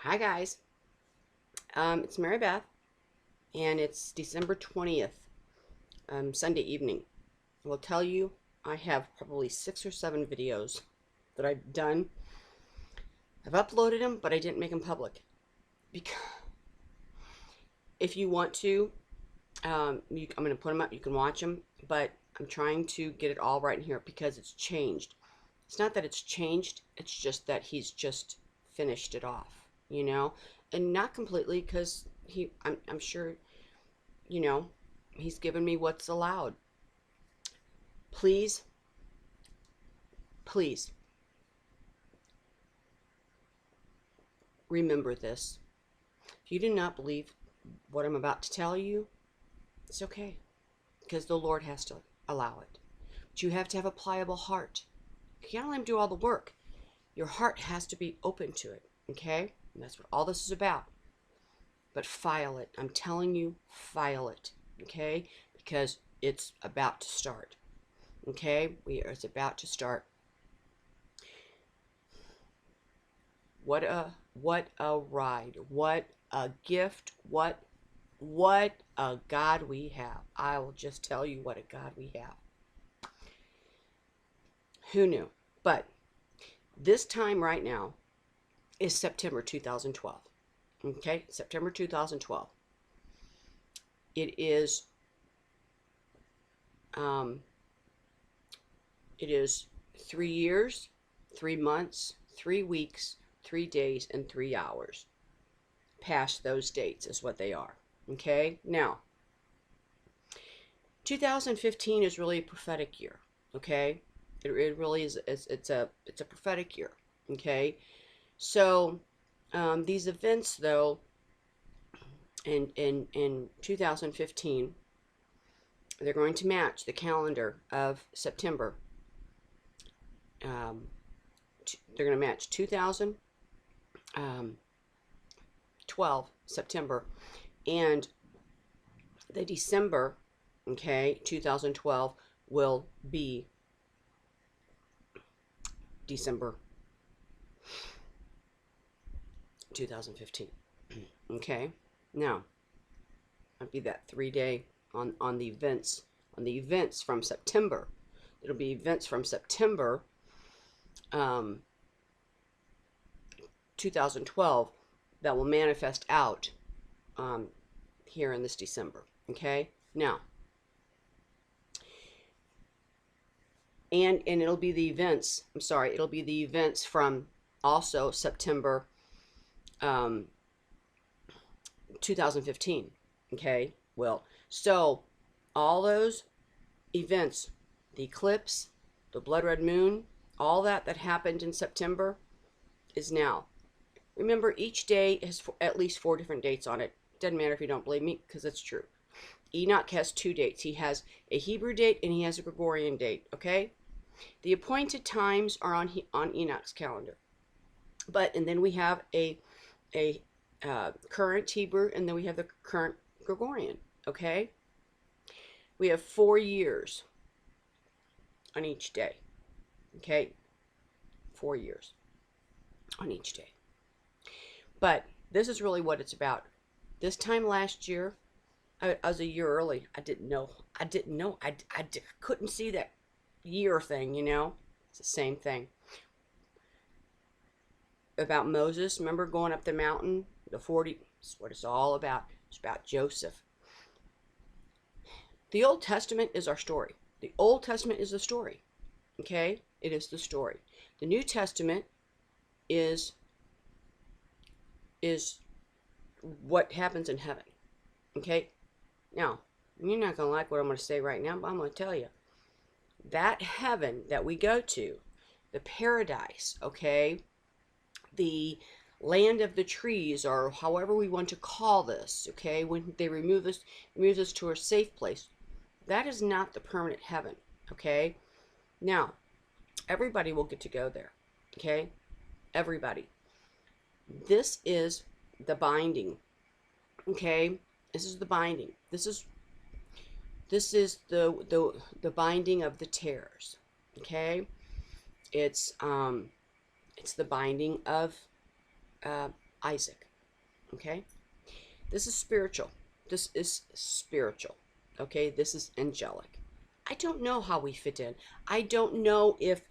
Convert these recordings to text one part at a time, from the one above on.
Hi guys, it's Mary Beth, and it's December 20th, Sunday evening. I will tell you, I have probably 6 or 7 videos that I've done. I've uploaded them, but I didn't make them public. Because if you want to, I'm going to put them up, you can watch them, but I'm trying to get it all right in here because it's changed. It's not that it's changed, it's just that he's just finished it off, and not completely because I'm sure, you know, he's given me what's allowed. Please, please remember this. If you do not believe what I'm about to tell you, it's okay because the Lord has to allow it. But you have to have a pliable heart. You can't let him do all the work. Your heart has to be open to it, okay? And that's what all this is about. But file it. I'm telling you, file it, okay? Because it's about to start, okay? It's about to start. What a ride. What a gift. What a God we have. I will just tell you what a God we have. Who knew? But this time right now is September 2012. Okay? September 2012. It is 3 years, 3 months, 3 weeks, 3 days, and 3 hours past those dates is what they are. Okay? Now, 2015 is really a prophetic year. Okay? It really is. It's a prophetic year. Okay? So, these events, though, in 2015, they're going to match the calendar of September. They're going to match 2012 September and the December, okay, 2012 will be December 2015. Okay, now I'll be that 3-day on the events from September. It'll be events from September 2012 that will manifest out here in this December. Okay, now, and it'll be the events. I'm sorry, it'll be the events from also September 2015. Okay, well, so all those events, the eclipse, the blood red moon, all that happened in September is now. Remember, each day has at least 4 different dates on it. Doesn't matter if you don't believe me, because it's true. Enoch has 2 dates. He has a Hebrew date and he has a Gregorian date. Okay, the appointed times are on Enoch's calendar, and then we have a current Hebrew, and then we have the current Gregorian. Okay, we have 4 years on each day. Okay, 4 years on each day. But this is really what it's about. This time last year, I was a year early. I didn't know. I couldn't see that year thing, It's the same thing. About Moses, remember going up the mountain, the 40, that's what it's all about. It's about Joseph. The Old Testament is our story. The Old Testament is the story. Okay? It is the story. The New Testament is what happens in heaven. Okay? Now, you're not going to like what I'm going to say right now, but I'm going to tell you. That heaven that we go to, the paradise, okay, the land of the trees, or however we want to call this, okay, when they remove us to a safe place, that is not the permanent heaven, okay? Now, everybody will get to go there, okay? Everybody. This is the binding, okay? This is the binding. This is the binding of the tares, okay? It's the binding of Isaac. Okay? This is spiritual. This is spiritual. Okay? This is angelic. I don't know how we fit in. I don't know if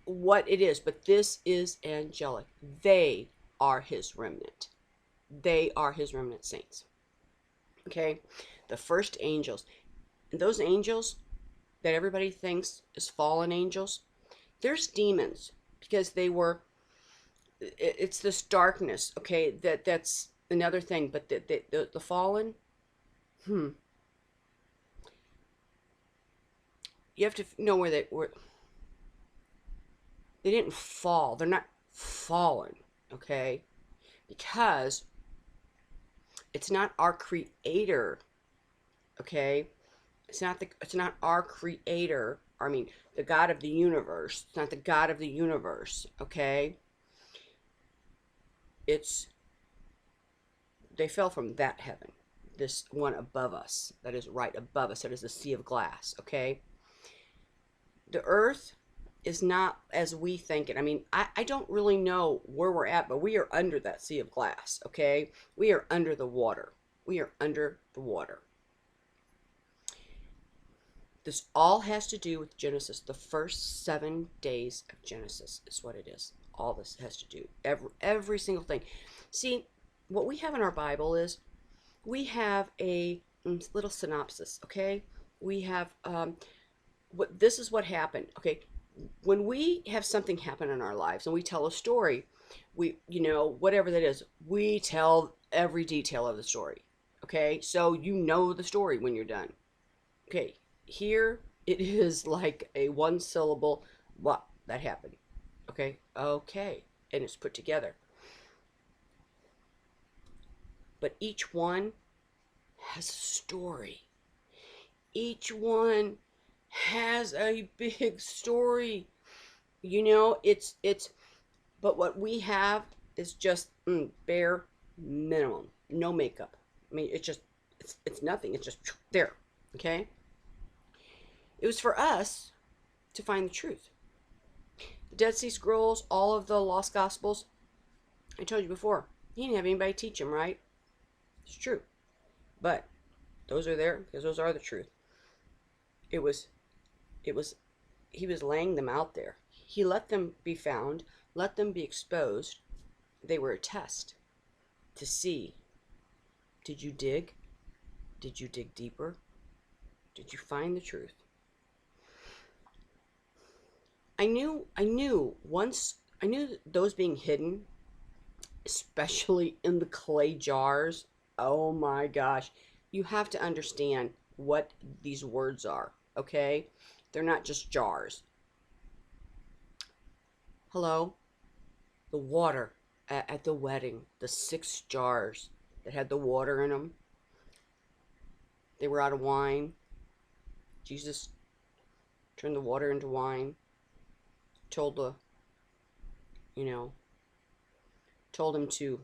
what it is, but this is angelic. They are his remnant. They are his remnant saints. Okay? The first angels. And those angels that everybody thinks is fallen angels, there's demons because they were, it's this darkness. Okay? That's another thing, but the fallen, you have to know where they were. They didn't fall. They're not fallen. Okay? Because it's not our creator. Okay? It's not our creator. I mean, the God of the universe. It's not the God of the universe. Okay? It's, they fell from that heaven. This one above us, that is right above us, that is the sea of glass. Okay? The earth is not as we think it. I mean, I don't really know where we're at, but we are under that sea of glass. Okay? We are under the water. We are under the water. This all has to do with Genesis. The first 7 days of Genesis is what it is. All this has to do. Every single thing. See, what we have in our Bible is we have a little synopsis, okay? We have, this is what happened, okay? When we have something happen in our lives and we tell a story, whatever that is, we tell every detail of the story, okay? So you know the story when you're done. Okay, here it is like a one syllable, what, that happened. Okay, okay, and it's put together. But each one has a story. Each one has a big story. But what we have is just bare minimum. No makeup. I mean, it's nothing. It's just there. Okay? It was for us to find the truth. The Dead Sea Scrolls, all of the lost gospels, I told you before, he didn't have anybody teach him, right? It's true. But those are there because those are the truth. It was he was laying them out there. He let them be found, let them be exposed. They were a test to see, did you dig? Did you dig deeper? Did you find the truth? I knew those being hidden, especially in the clay jars. Oh my gosh. You have to understand what these words are, okay? They're not just jars. Hello? The water at the wedding, the 6 jars that had the water in them, they were out of wine. Jesus turned the water into wine, told him to,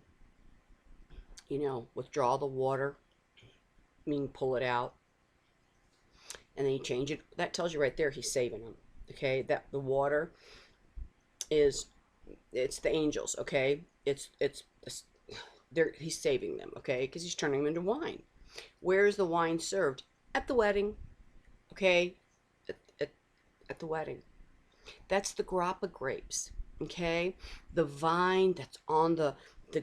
withdraw the water, meaning pull it out, and then he changed it. That tells you right there he's saving them. Okay, that the water it's the angels. Okay, it's he's saving them. Okay, because he's turning them into wine. Where is the wine served? At the wedding. Okay, at the wedding. That's the grappa grapes. Okay, the vine that's on the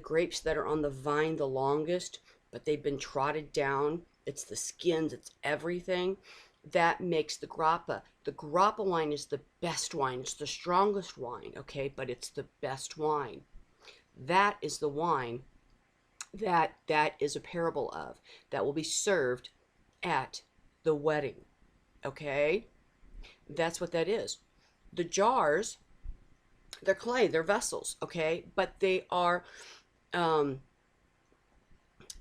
grapes that are on the vine the longest, but they've been trodden down. It's the skins, it's everything. That makes the grappa. The grappa wine is the best wine. It's the strongest wine, okay, but it's the best wine. That is the wine that is a parable of, that will be served at the wedding, okay? That's what that is. The jars, they're clay, they're vessels, okay? But they are,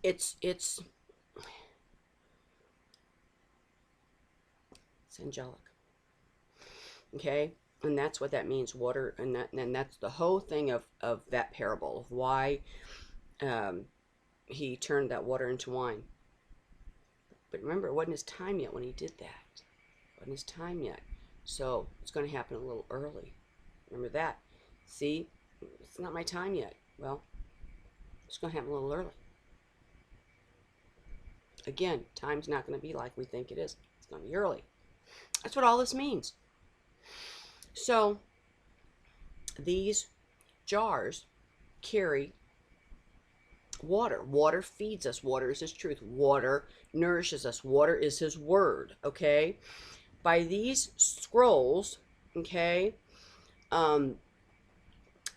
it's angelic, okay? And that's what that means, water, and that's the whole thing of that parable, of why he turned that water into wine. But remember, it wasn't his time yet when he did that. It wasn't his time yet. So it's going to happen a little early. Remember that. See, it's not my time yet. Well, It's going to happen a little early. Again, time's not going to be like we think it is. It's going to be early. That's what all this means. So these jars carry water. Water feeds us. Water is his truth. Water nourishes us. Water is his word. Okay? By these scrolls, okay,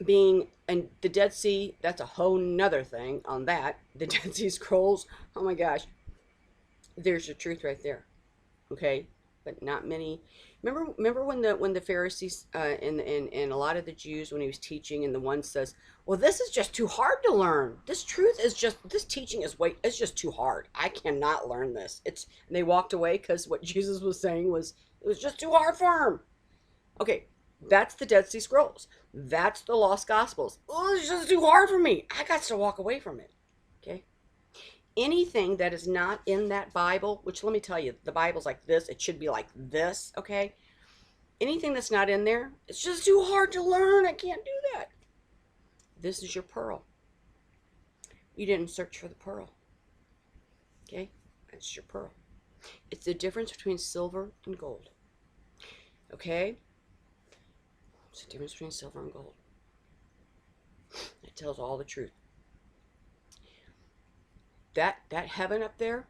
being, and the Dead Sea, that's a whole nother thing on that. The Dead Sea Scrolls, oh my gosh, there's the truth right there. Okay? But not many. Remember when the Pharisees and a lot of the Jews, when he was teaching, and the one says, well, this is just too hard to learn. This truth is just, this teaching is it's just too hard. I cannot learn this. And they walked away because what Jesus was saying was, it was just too hard for him. Okay, that's the Dead Sea Scrolls. That's the Lost Gospels. Oh, it's just too hard for me. I got to walk away from it. Okay? Anything that is not in that Bible, which let me tell you, the Bible's like this, it should be like this, okay? Anything that's not in there, it's just too hard to learn. I can't do that. This is your pearl. You didn't search for the pearl. Okay? That's your pearl. It's the difference between silver and gold. Okay? It's the difference between silver and gold. It tells all the truth. That heaven up there,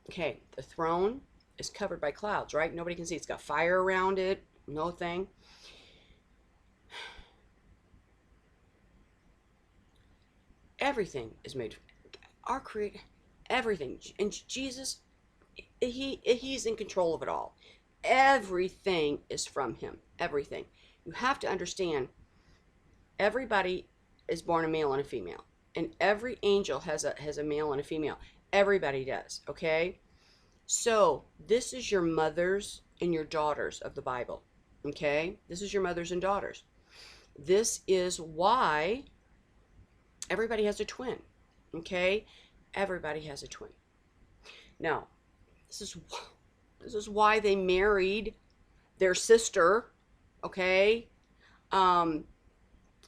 okay, the throne is covered by clouds, right? Nobody can see. It's got fire around it, no thing. Everything is made, our creator, everything. And Jesus, he's in control of it all. Everything is from him. Everything. You have to understand, everybody is born a male and a female. And every angel has a male and a female. Everybody does, okay? So this is your mothers and your daughters of the Bible, okay? This is your mothers and daughters. This is why everybody has a twin, okay? Everybody has a twin. Now, this is why they married their sister, okay?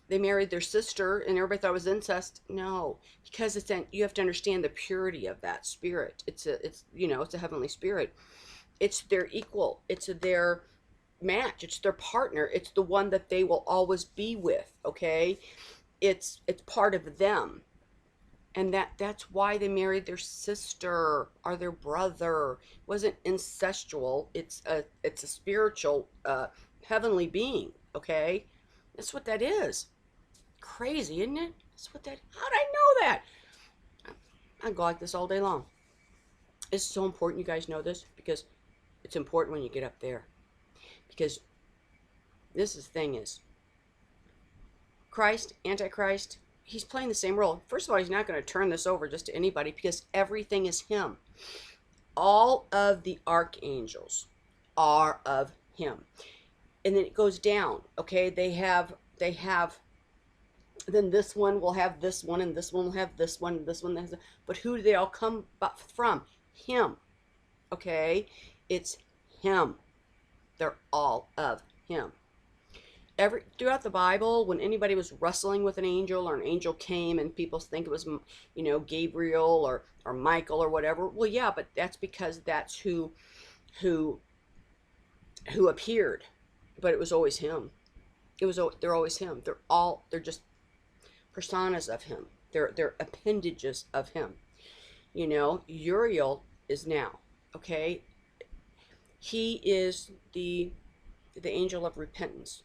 They married their sister and everybody thought it was incest. No, because you have to understand the purity of that spirit. It's a heavenly spirit. It's their equal. It's their match. It's their partner. It's the one that they will always be with. Okay, it's part of them, and that's why they married their sister or their brother. It wasn't incestual. It's a spiritual, heavenly being. Okay, that's what that is. Crazy, isn't it? That's what that. How'd I know that? I go like this all day long. It's so important you guys know this, because it's important when you get up there. Because this thing is Christ, Antichrist, he's playing the same role. First of all, he's not going to turn this over just to anybody, because everything is him. All of the archangels are of him. And then it goes down, okay? They have then this one will have this one, and this one will have this one, and this one. But who do they all come from? Him. Okay? It's him. They're all of him. Throughout the Bible, when anybody was wrestling with an angel, or an angel came and people think it was, Gabriel or Michael or whatever, well, yeah, but that's because that's who appeared. But it was always him. They're always him. They're just personas of him. They're appendages of him. Uriel is now, okay? He is the angel of repentance,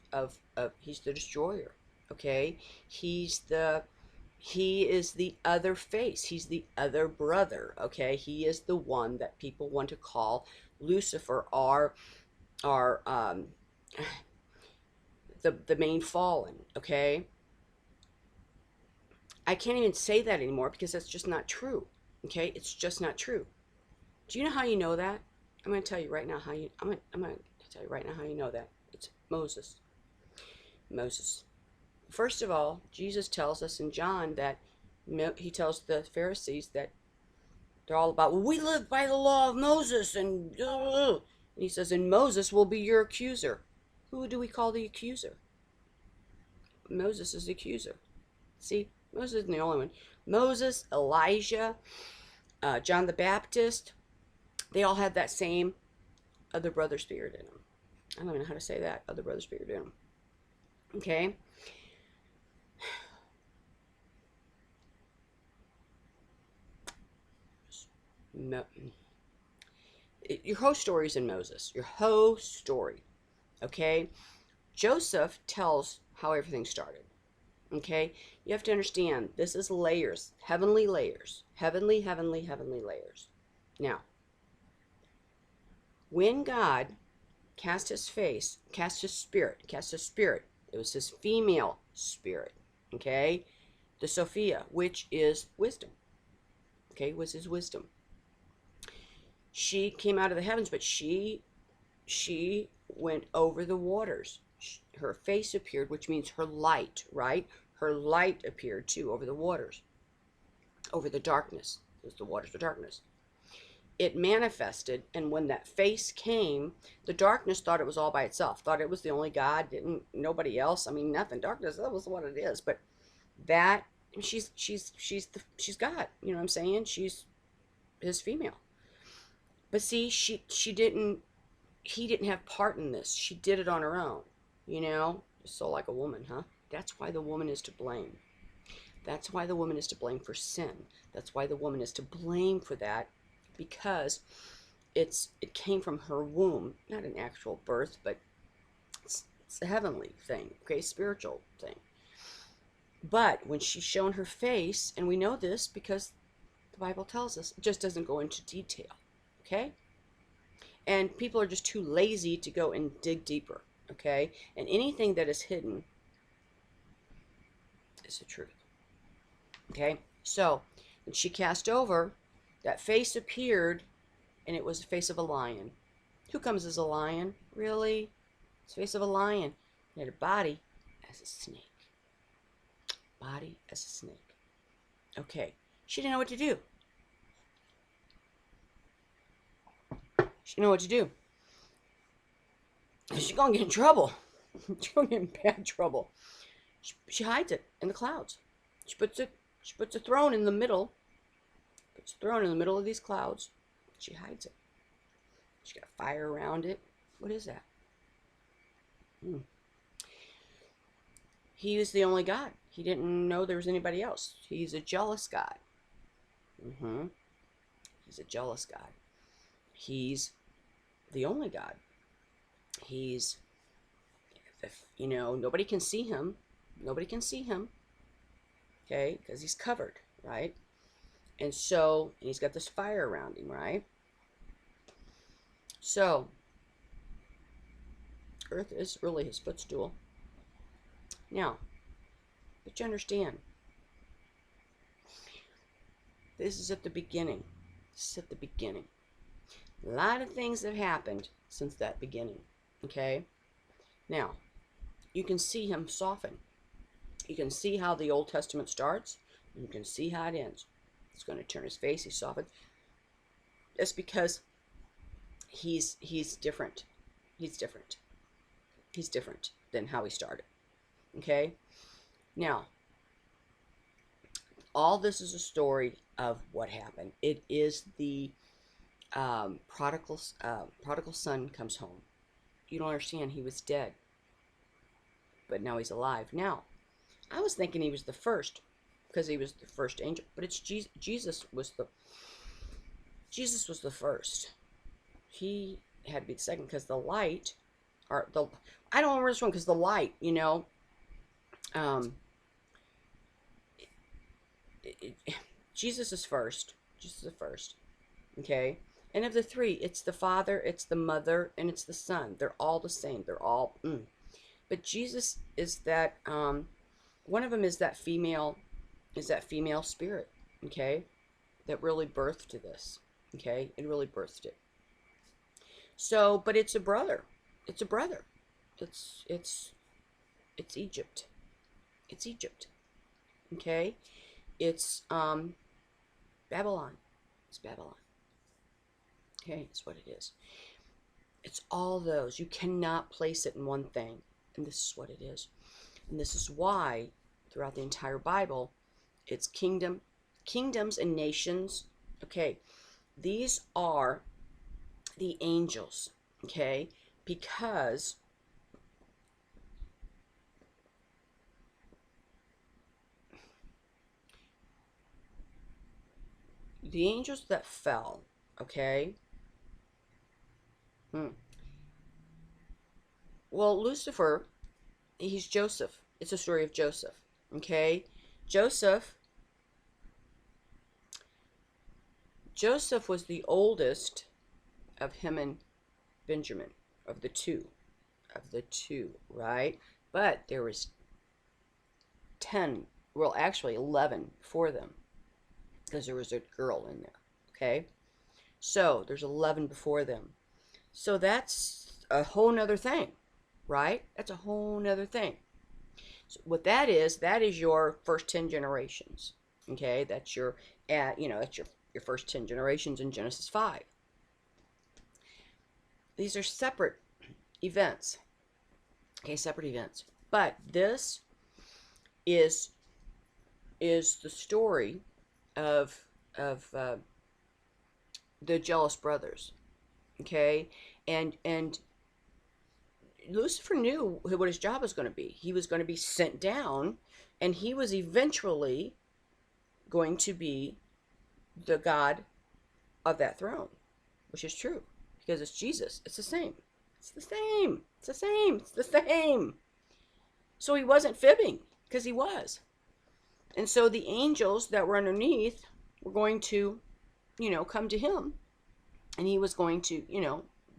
he's the destroyer, okay? He is the other face. He's the other brother, okay? He is the one that people want to call Lucifer, or the main fallen, okay? I can't even say that anymore, because that's just not true, okay? It's just not true. Do you know how you know that? I'm going to tell you right now how you know that. It's Moses. Moses. First of all, Jesus tells us in John that he tells the Pharisees that they're all about, well, we live by the law of Moses, and he says, and Moses will be your accuser. Who do we call the accuser? Moses is the accuser. See, Moses isn't the only one. Moses, Elijah, John the Baptist, they all had that same other brother spirit in them. I don't even know how to say that. Other brother spirit in them. Okay? Your whole story is in Moses. Your whole story. Okay? Joseph tells how everything started. Okay? You have to understand, this is layers. Heavenly layers. Heavenly, heavenly, heavenly layers. Now, when God cast his spirit, it was his female spirit. Okay? The Sophia, which is wisdom. Okay? Was his wisdom. She came out of the heavens, but she went over the waters. Her face appeared, which means her light, right? Her light appeared too over the waters, over the darkness, because the waters were darkness. It manifested, and when that face came, the darkness thought it was all by itself, thought it was the only God, didn't nobody else. I mean, nothing. Darkness, that was what it is. But that she's God. You know what I'm saying? She's his female. But see, she didn't. He didn't have part in this. She did it on her own. You know, so like a woman, huh? That's why the woman is to blame. That's why the woman is to blame for sin. That's why the woman is to blame for that, because it came from her womb, not an actual birth, but it's a heavenly thing, okay, spiritual thing. But when she's shown her face, and we know this because the Bible tells us, it just doesn't go into detail, okay? And people are just too lazy to go and dig deeper, okay? And anything that is hidden is the truth, okay? So when she cast over, that face appeared, and it was the face of a lion. Who comes as a lion? Really? It's the face of a lion. It had a body as a snake. Body as a snake. Okay. She didn't know what to do. She didn't know what to do. She's going to get in trouble. She's going to get in bad trouble. She hides it in the clouds. She puts a throne in the middle. Puts a throne in the middle of these clouds. She hides it. She got fire around it. What is that? He was the only God. He didn't know there was anybody else. He's a jealous God. He's a jealous God. He's the only God. He's, you know, nobody can see him. Nobody can see him. Okay, because he's covered, right? And so, and he's got this fire around him, right? So, earth is really his footstool. Now, but you understand, this is at the beginning. This is at the beginning. A lot of things have happened since that beginning, okay? Now, you can see him soften. You can see how the Old Testament starts. You can see how it ends. He's going to turn his face. He softens. That's because he's different. He's different. He's different than how he started. Okay? Now, all this is a story of what happened. It is the prodigal son comes home. You don't understand. He was dead, but now he's alive. Now, I was thinking he was the first because he was the first angel, but it's Jesus was the first. He had to be the second because the light, or the, I don't remember this one because the light, you know, Jesus is first. Jesus is first. Okay. And of the three, it's the Father, it's the Mother, and it's the Son. They're all the same. They're all. But Jesus is that. One of them is that female spirit. Okay, that really birthed this. Okay, it really birthed it. So, but it's a brother. It's a brother. It's Egypt. It's Egypt. Okay, it's Babylon. It's Babylon. Okay, that's what it is. It's all those. You cannot place it in one thing. And this is what it is. And this is why, throughout the entire Bible, It's kingdoms and nations. Okay, these are the angels. Okay, because the angels that fell, okay? Well, Lucifer, he's Joseph. It's a story of Joseph, okay? Joseph, Joseph was the oldest of him and Benjamin, of the two, right? But there was 10, well, actually 11 for them, because there was a girl in there, okay? So there's 11 before them. So that's a whole nother thing, right? That's a whole nother thing. So what that is your first 10 generations. Okay, that's your that's your first 10 generations in Genesis 5. These are separate events. Okay, separate events. But this is the story of the jealous brothers. Okay, and Lucifer knew what his job was going to be. He was going to be sent down, and he was eventually going to be the God of that throne, which is true because it's Jesus. It's the same. It's the same. It's the same. It's the same. So he wasn't fibbing because he was. And so the angels that were underneath were going to, come to him, and he was going to,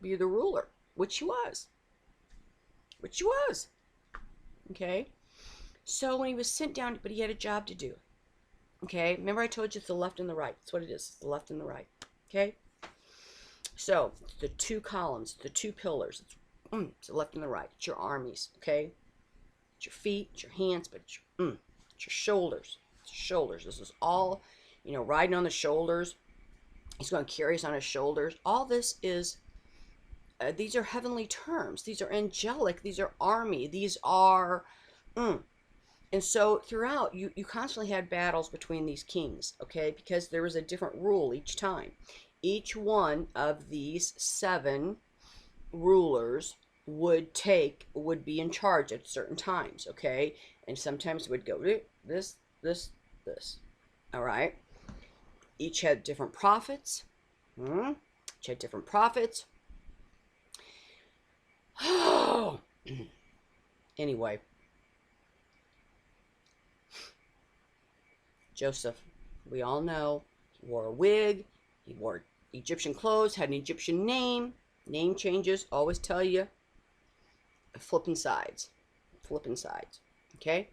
be the ruler, which he was. Which he was. Okay? So when he was sent down, but he had a job to do. Okay? Remember I told you it's the left and the right. That's what it is. It's the left and the right. Okay? So, the two columns, the two pillars. It's the left and the right. It's your armies. Okay? It's your feet, it's your hands, but it's your shoulders. It's your shoulders. This is all, riding on the shoulders. He's going to carry us on his shoulders. All this is, these are heavenly terms. These are angelic. These are army. These are, And so throughout, you constantly had battles between these kings, okay? Because there was a different rule each time. Each one of these 7 rulers would be in charge at certain times, okay? And sometimes would go this. All right? Each had different prophets. Each had different prophets. Anyway. Joseph, we all know, he wore a wig, he wore Egyptian clothes, had an Egyptian name. Name changes always tell you flipping sides. Okay?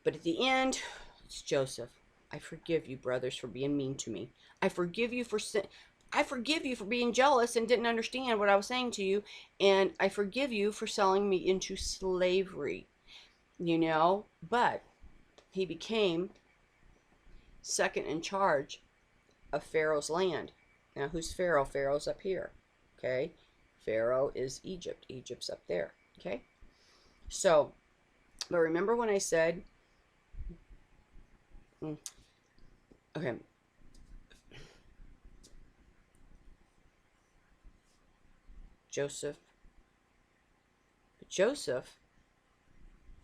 But at the end, it's Joseph. I forgive you, brothers, for being mean to me. I forgive you for being jealous and didn't understand what I was saying to you, and I forgive you for selling me into slavery. But he became second in charge of Pharaoh's land. Now, who's Pharaoh? Pharaoh's up here, okay? Pharaoh is Egypt. Egypt's up there, okay? So, but remember when I said, okay, Joseph,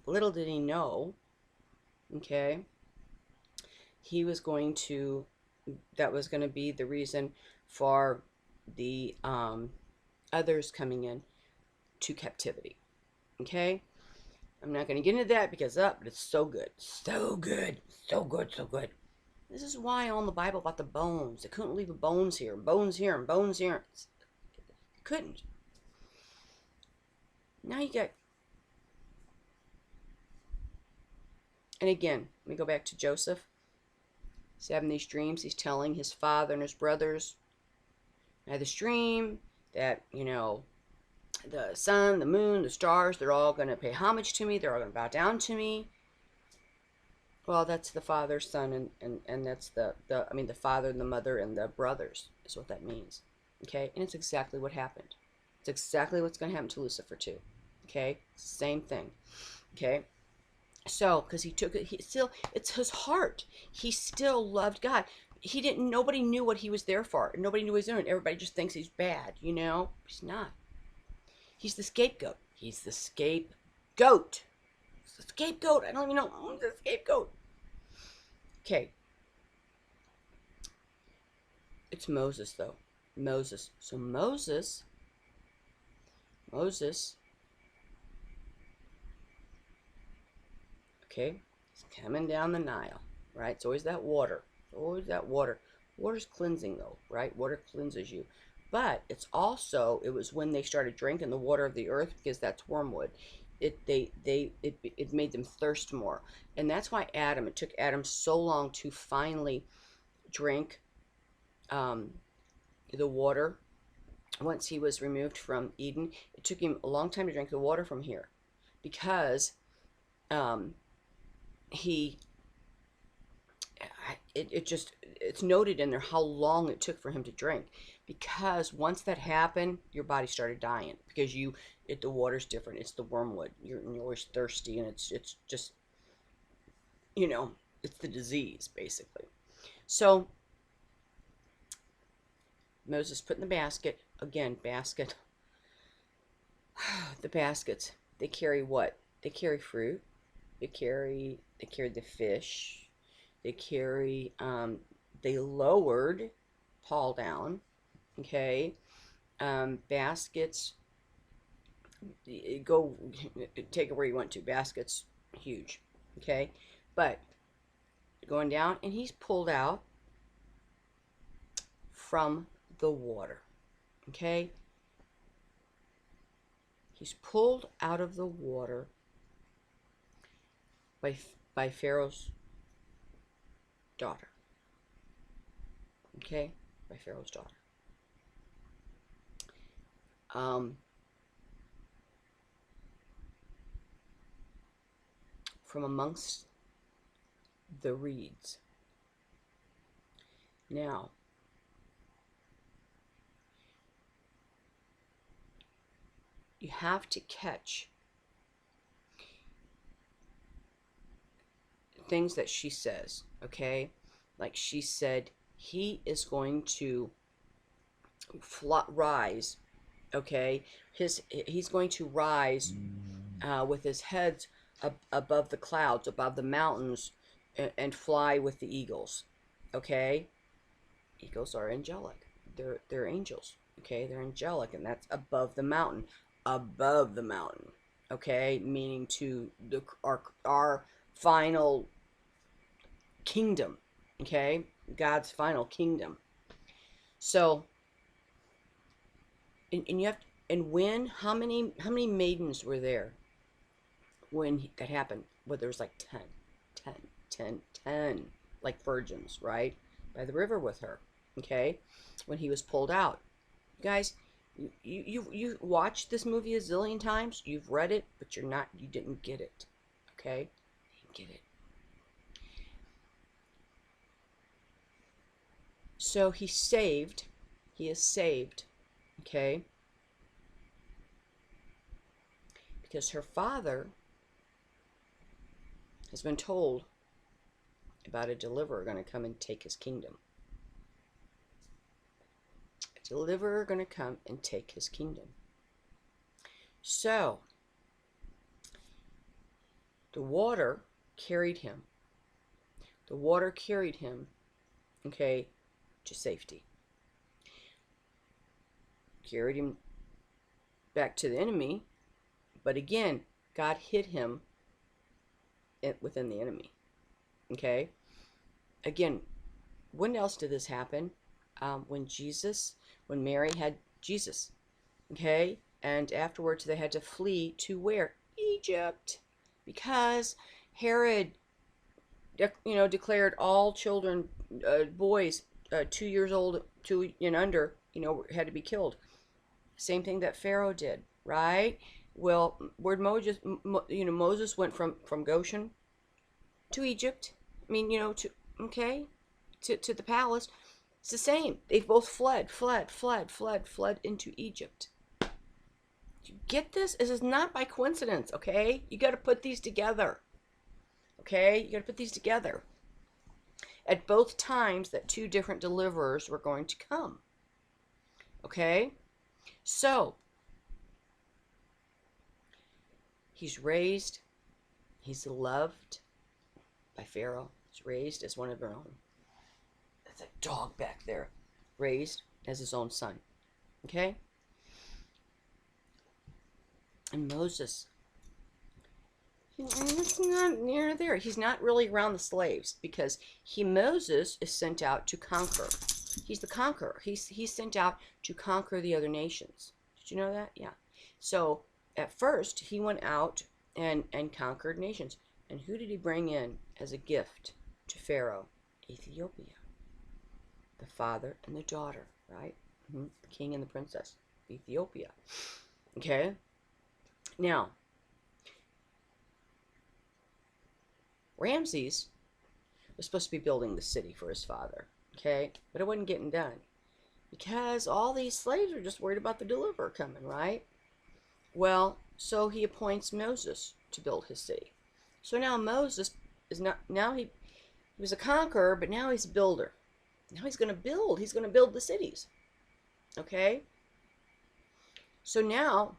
little did he know, okay, that was going to be the reason for the others coming in to captivity. Okay? I'm not going to get into that because but it's so good. So good. This is why all in the Bible about the bones. They couldn't leave the bones here, and bones here, and bones here. Couldn't. Now you got... And again, let me go back to Joseph. He's having these dreams. He's telling his father and his brothers, I had this dream that, the sun, the moon, the stars, they're all going to pay homage to me. They're all going to bow down to me. Well, that's the Father, Son, and that's the Father and the Mother and the brothers is what that means. Okay? And it's exactly what happened. It's exactly what's going to happen to Lucifer too. Okay? Same thing. Okay? So, because he took it, he still, it's his heart. He still loved God. He didn't, nobody knew what he was there for. Nobody knew what he was doing. Everybody just thinks he's bad, you know? He's not. He's the scapegoat. He's the scapegoat. He's the scapegoat. I don't even know who's the scapegoat. Okay. It's Moses, though. Moses. So Moses, okay, he's coming down the Nile, right? It's always that water. Always that water. Water's cleansing, though, right? Water cleanses you. But it's also, it was when they started drinking the water of the earth, because that's wormwood. It made them thirst more. And that's why it took Adam so long to finally drink the water. Once he was removed from Eden, it took him a long time to drink the water from here, because he it's noted in there how long it took for him to drink, because once that happened, your body started dying, because the water's different. It's the wormwood. You're always thirsty, and it's just, you know, it's the disease basically. So Moses put in the basket again. Basket. The baskets, they carry what? They carry fruit. They carry the fish. They carry, they lowered Paul down, okay? Baskets, go, take it where you want to. Baskets, huge, okay? But going down, and he's pulled out from the water, okay? He's pulled out of the water by Pharaoh's daughter. Okay? By Pharaoh's daughter. From amongst the reeds. Now, you have to catch things that she says, okay? Like she said, he is going to rise, okay? He's going to rise with his head above the clouds, above the mountains, and fly with the eagles, okay? Eagles are angelic. They're angels, okay? They're angelic, and that's above the mountain. Above the mountain, okay? Meaning to our final kingdom, okay? God's final kingdom. So, and you have, and when, how many maidens were there when that happened? Well, there was like 10, like virgins, right? By the river with her, okay? When he was pulled out. You guys, you watched this movie a zillion times. You've read it, but you didn't get it, okay? You didn't get it. So he is saved, okay? Because her father has been told about a deliverer going to come and take his kingdom. A deliverer going to come and take his kingdom. So, the water carried him. The water carried him, okay, to safety. Carried him back to the enemy, but again, God hid him within the enemy. Okay? Again, when else did this happen? When Mary had Jesus. Okay? And afterwards they had to flee to where? Egypt. Because Herod, declared all children, boys, 2 years old and under, had to be killed. Same thing that Pharaoh did, right? Well, where Moses went from Goshen to Egypt. I mean, to the palace. It's the same. They've both fled into Egypt. You get this? This is not by coincidence, okay? You got to put these together. Okay? You got to put these together. At both times that two different deliverers were going to come. Okay? So, he's raised, he's loved by Pharaoh. He's raised as one of their own. That's a dog back there. Raised as his own son. Okay? And Moses, he's not near there. He's not really around the slaves because Moses is sent out to conquer. He's the conqueror. He's sent out to conquer the other nations. Did you know that? Yeah. So at first he went out and conquered nations. And who did he bring in as a gift to Pharaoh? Ethiopia. The father and the daughter, right? The king and the princess. Ethiopia. Okay? Now, Ramses was supposed to be building the city for his father, okay? But it wasn't getting done because all these slaves are just worried about the deliverer coming, right? Well, so he appoints Moses to build his city. So now Moses is not, now he was a conqueror, but now he's a builder. Now he's going to build. He's going to build the cities, okay? So now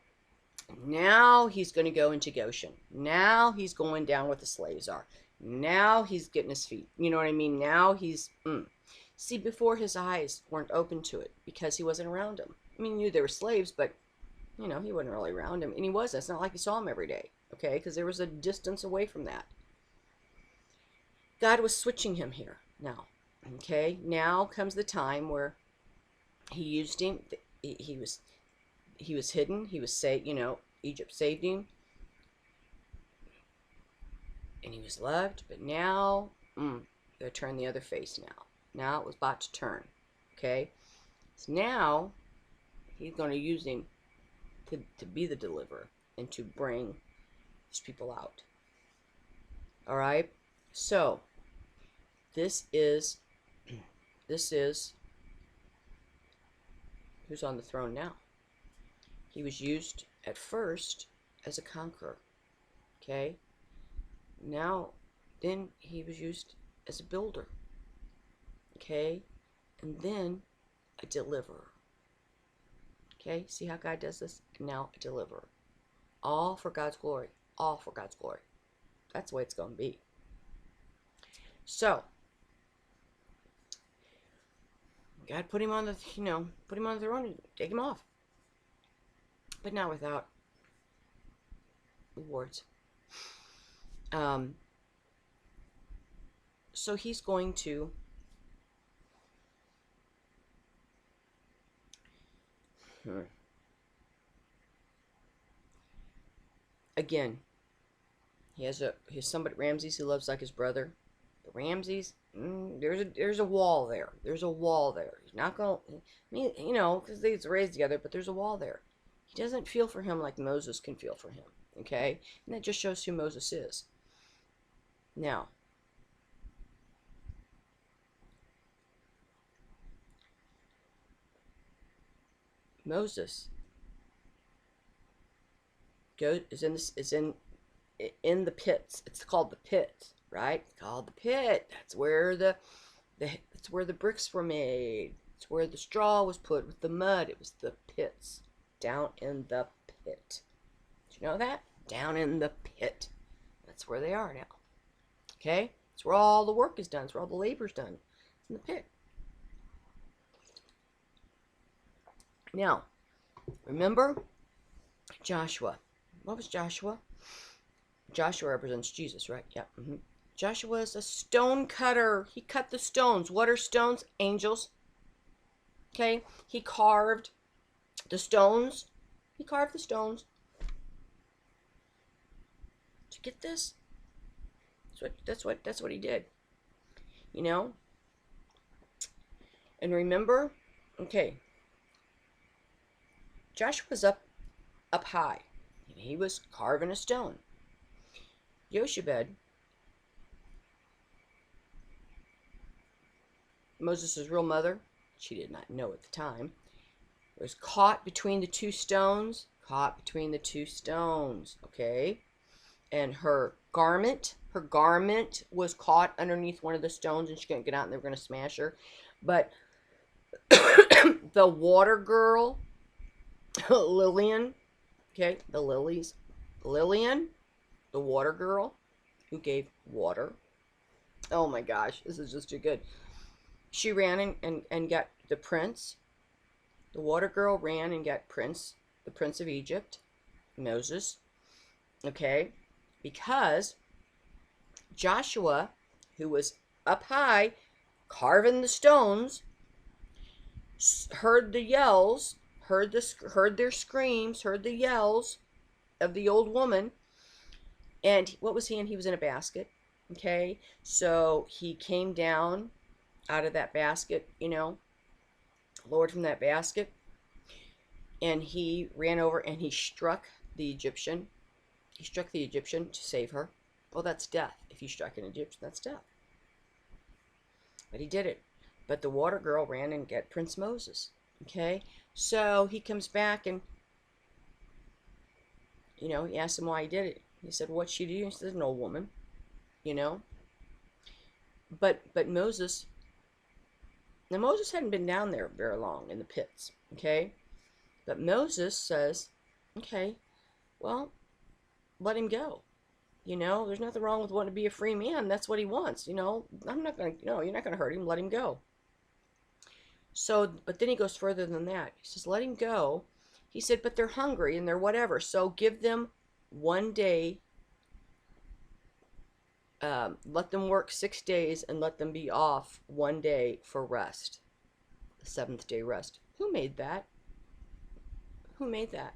he's going to go into Goshen. Now he's going down where the slaves are. Now he's getting his feet. You know what I mean? Now he's... See, before his eyes weren't open to it because he wasn't around them. I mean, he knew they were slaves, but, you know, he wasn't really around them. And he wasn't. It's not like he saw them every day, okay? Because there was a distance away from that. God was switching him here now, okay? Now comes the time where he used him. He was hidden. He was saved, you know, Egypt saved him. And he was loved, but now, they're turning the other face now. Now it was about to turn, okay? So now, he's going to use him to be the deliverer and to bring these people out. All right? So, this is who's on the throne now. He was used at first as a conqueror, okay? Then he was used as a builder, okay? And then a deliverer, okay? See how God does this? Now a deliverer. All for God's glory. All for God's glory. That's the way it's going to be. So, God put him on the, put him on the throne and take him off. But not without rewards. So he's going to again, he's somebody, Ramses, who loves like his brother. But Ramses, there's a wall there. There's a wall there. He's not going to, because they was raised together, but there's a wall there. He doesn't feel for him like Moses can feel for him, okay? And that just shows who Moses is. Now, Moses is in the pits. It's called the pit, right? It's called the pit. That's where that's where the bricks were made. It's where the straw was put with the mud. It was the pits. Down in the pit. Did you know that? Down in the pit. That's where they are now. Okay? It's where all the work is done. It's where all the labor is done. It's in the pit. Now, remember Joshua. What was Joshua? Joshua represents Jesus, right? Yeah. Joshua is a stone cutter. He cut the stones. What are stones? Angels. Okay? He carved the stones. He carved the stones. Did you get this? That's what he did. And remember, okay, Joshua's up high. And he was carving a stone. Jochebed, Moses' real mother, she did not know at the time, was caught between the two stones. Okay? And her garment. Her garment was caught underneath one of the stones, and she couldn't get out, and they were going to smash her. But the water girl, Lillian, okay, the lilies, Lillian, the water girl, who gave water. Oh my gosh, this is just too good. She ran and got the prince. The water girl ran and got the prince of Egypt, Moses, okay, because Joshua, who was up high carving the stones, heard the yells, heard their screams, heard the yells of the old woman. And what was he in? He was in a basket. Okay, so he came down out of that basket, lowered from that basket, and he ran over and he struck the Egyptian. He struck the Egyptian to save her. Well, that's death. If you struck an Egyptian, that's death. But he did it. But the water girl ran and got Prince Moses. Okay, so he comes back and, he asked him why he did it. He said, "What'd she do?" He said, "An old woman." But Moses, now Moses hadn't been down there very long in the pits. Okay, but Moses says, "Okay, well, let him go. There's nothing wrong with wanting to be a free man. That's what he wants. I'm not going to, you're not going to hurt him. Let him go." So, but then he goes further than that. He says, "Let him go." He said, "But they're hungry and they're whatever. So give them one day. Let them work 6 days and let them be off one day for rest. The seventh day rest." Who made that? Who made that?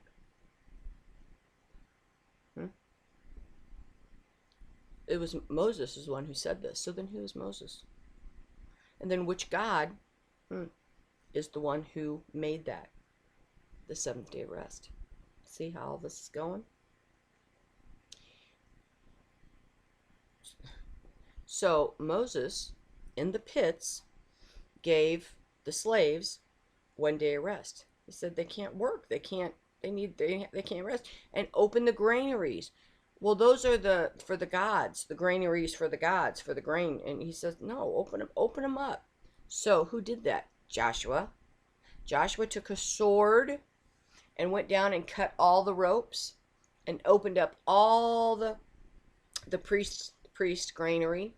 It was Moses is the one who said this. So then who is Moses? And then which God is the one who made that? The seventh day rest. See how all this is going? So Moses, in the pits, gave the slaves one day of rest. He said they can't work. They can't rest. And open the granaries. Well, those are for the gods, the granaries for the gods, for the grain. And he says, no, open them up. So who did that? Joshua. Joshua took a sword and went down and cut all the ropes and opened up all the priest granary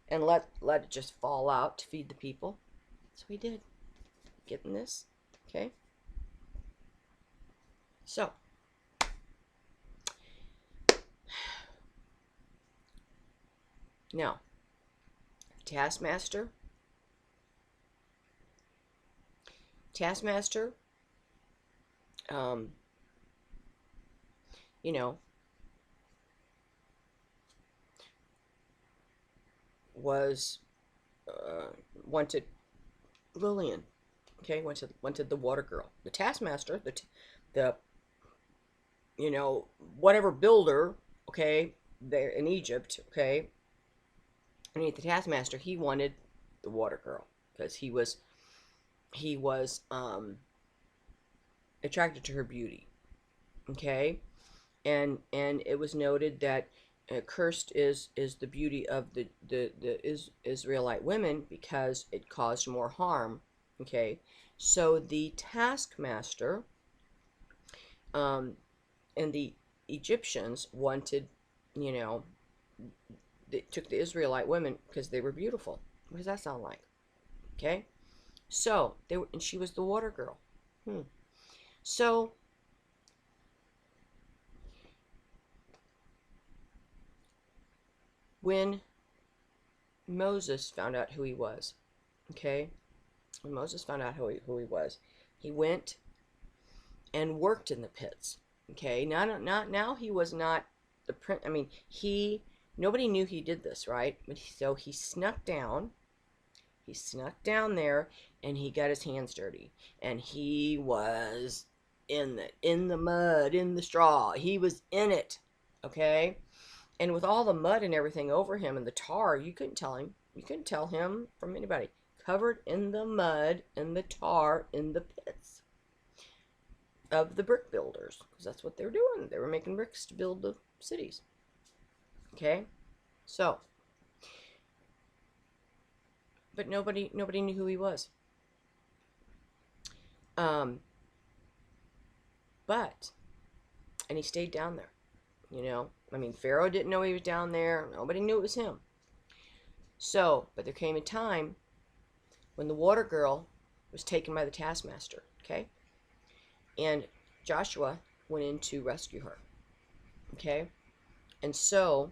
and let it just fall out to feed the people. So he did. Getting this? Okay. So now, Taskmaster, was wanted Lillian. Okay, wanted the water girl. The Taskmaster, the whatever builder, okay, there in Egypt, okay, underneath the Taskmaster, he wanted the water girl because he was attracted to her beauty. Okay, and it was noted that cursed is the beauty of the Israelite women because it caused more harm. Okay, so the Taskmaster and the Egyptians wanted, they took the Israelite women because they were beautiful. What does that sound like? Okay, so and she was the water girl. So when Moses found out who he was, okay, when Moses found out who he was, he went and worked in the pits. Okay, now he was not the prince. I mean, nobody knew he did this, right? So he snuck down. He snuck down there and he got his hands dirty. And he was in the mud, in the straw. He was in it. Okay? And with all the mud and everything over him and the tar, you couldn't tell him. You couldn't tell him from anybody. Covered in the mud and the tar in the pits of the brick builders. Because that's what they were doing. They were making bricks to build the cities. Okay? So, but nobody knew who he was. Um, but, and he stayed down there, you know. I mean, Pharaoh didn't know he was down there. Nobody knew it was him. So, but there came a time when the water girl was taken by the taskmaster, okay? And Joshua went in to rescue her, okay? And so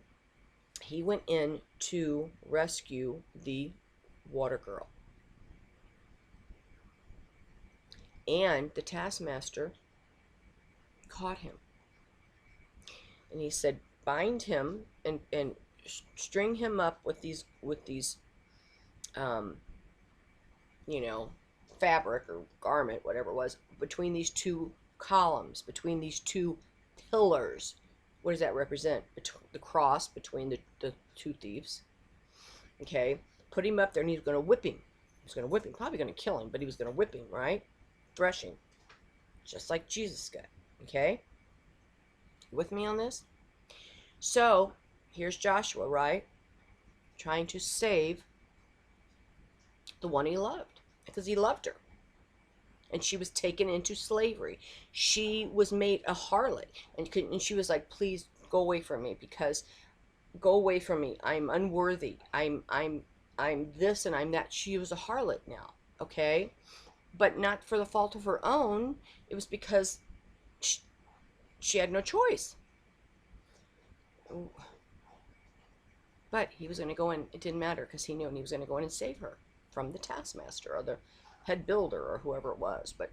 he went in to rescue the water girl. And the taskmaster caught him. And he said, bind him and string him up with these um, you know, fabric or garment, whatever it was, between these two columns, between these two pillars. What does that represent? The cross between the two thieves. Okay, put him up there, and he's going to whip him. He's going to whip him. Probably going to kill him, but he was going to whip him, right? Threshing, just like Jesus got. Okay, with me on this? So here's Joshua, right, trying to save the one he loved, because he loved her. And she was taken into slavery. She was made a harlot, and she was like, please go away from me, because go away from me. I'm unworthy. I'm this and I'm that. She was a harlot now, okay? But not for the fault of her own. It was because she had no choice. But he was going to go in. It didn't matter, because he knew, and he was going to go in and save her from the taskmaster or the head builder or whoever it was. But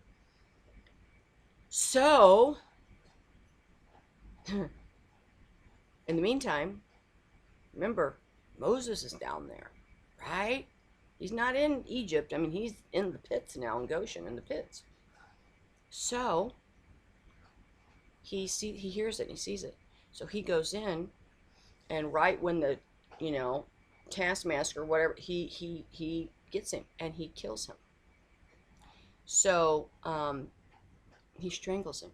so in the meantime, remember, Moses is down there, right? He's not in Egypt. I mean, he's in the pits now, in Goshen, in the pits. So he hears it and he sees it. So he goes in, and right when the, you know, taskmaster, whatever, he gets him and he kills him. So he strangles him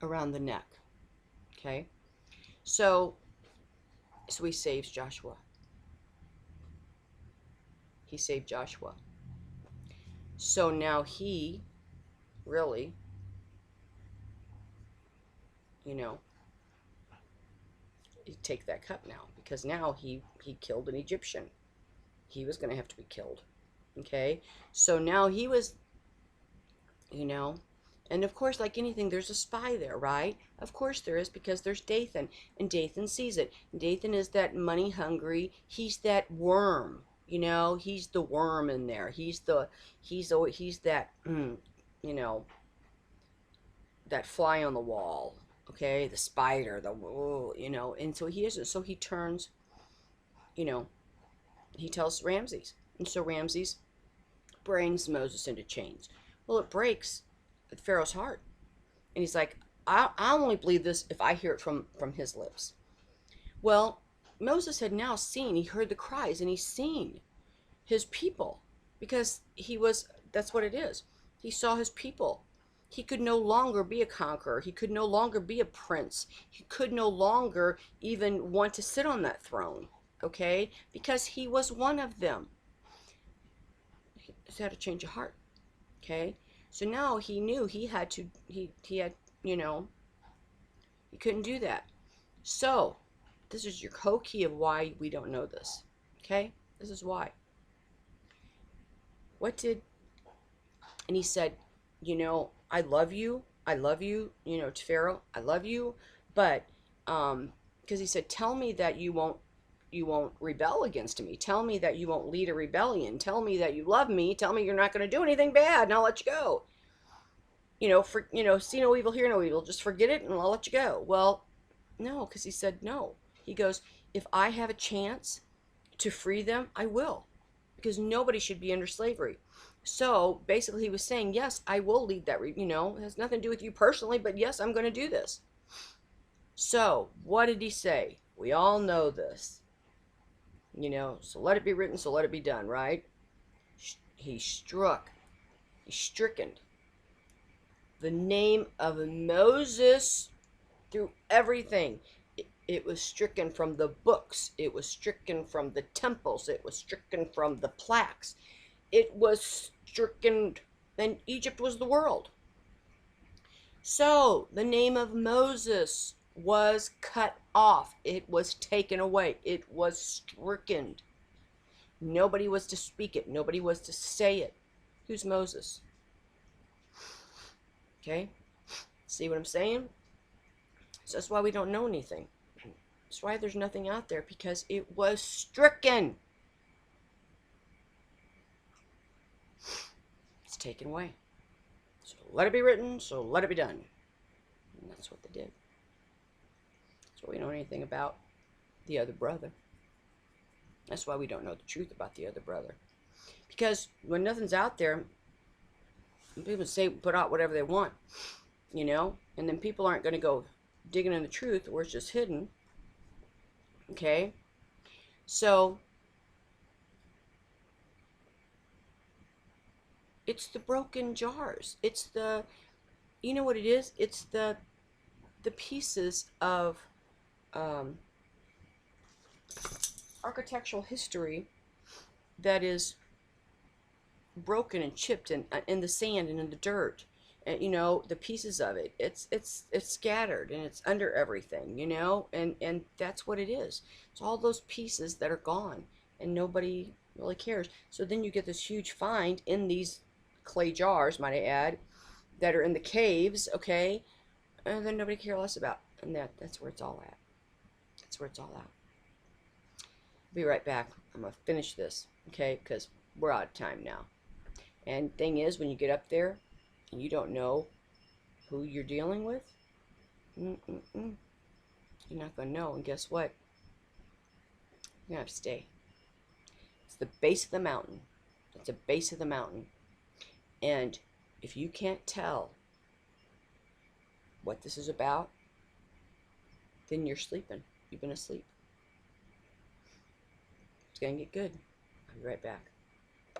around the neck. Okay, so he saves Joshua. He saved Joshua. So now he really, you know, take that cup now, because now he killed an Egyptian. He was going to have to be killed. Okay, so now he was, you know, and of course, like anything, there's a spy there, right? Of course there is, because there's Dathan, and Dathan sees it. Dathan is that money hungry. He's that worm, you know. He's the worm in there. He's that, you know, that fly on the wall. Okay, the spider, you know. And so he isn't. So he turns, you know, he tells Ramses, and so Ramses brings Moses into chains. Well, it breaks Pharaoh's heart, and he's like, I only believe this if I hear it from his lips. Well, Moses had now seen, he heard the cries, and he's seen his people, because that's what it is. He saw his people. He could no longer be a conqueror. He could no longer be a prince. He could no longer even want to sit on that throne, okay? Because he was one of them. He had a change of heart, okay? So now he knew he had to, he had, you know, he couldn't do that. So this is your key of why we don't know this, okay? This is why. And he said, you know, I love you, you know, to Pharaoh, I love you, but, because he said, tell me that you won't rebel against me. Tell me that you won't lead a rebellion. Tell me that you love me. Tell me you're not going to do anything bad, and I'll let you go. You know, see no evil, hear no evil. Just forget it, and I'll let you go. Well, no, because he said no. He goes, if I have a chance to free them, I will, because nobody should be under slavery. So basically, he was saying, yes, I will lead that. You know, it has nothing to do with you personally, but yes, I'm going to do this. So what did he say? We all know this. You know, so let it be written, so let it be done, right? He stricken the name of Moses through everything. It was stricken from the books. It was stricken from the temples. It was stricken from the plaques. It was stricken, then Egypt was the world. So the name of Moses was cut off. It was taken away. It was stricken. Nobody was to speak it. Nobody was to say it. Who's Moses? Okay? See what I'm saying? So that's why we don't know anything. That's why there's nothing out there, because it was stricken. It's taken away. So let it be written, so let it be done. And that's what they did. That's why we don't know anything about the other brother. That's why we don't know the truth about the other brother. Because when nothing's out there, people say put out whatever they want, you know, and then people aren't going to go digging in the truth where it's just hidden. Okay? So it's the broken jars. It's the, you know what it is? It's the pieces of architectural history that is broken and chipped in the sand and in the dirt. And, you know, the pieces of it, it's scattered and it's under everything, you know, and that's what it is. It's all those pieces that are gone and nobody really cares. So then you get this huge find in these clay jars, might I add, that are in the caves, okay, and then nobody cares less about. And that's where it's all at. That's where it's all at. Be right back. I'm gonna finish this, okay, because we're out of time now. And thing is, when you get up there and you don't know who you're dealing with, you're not gonna know. And guess what? You're gonna have to stay. It's the base of the mountain. It's the base of the mountain. And if you can't tell what this is about, then you're sleeping. You've been asleep. It's gonna get good. I'll be right back.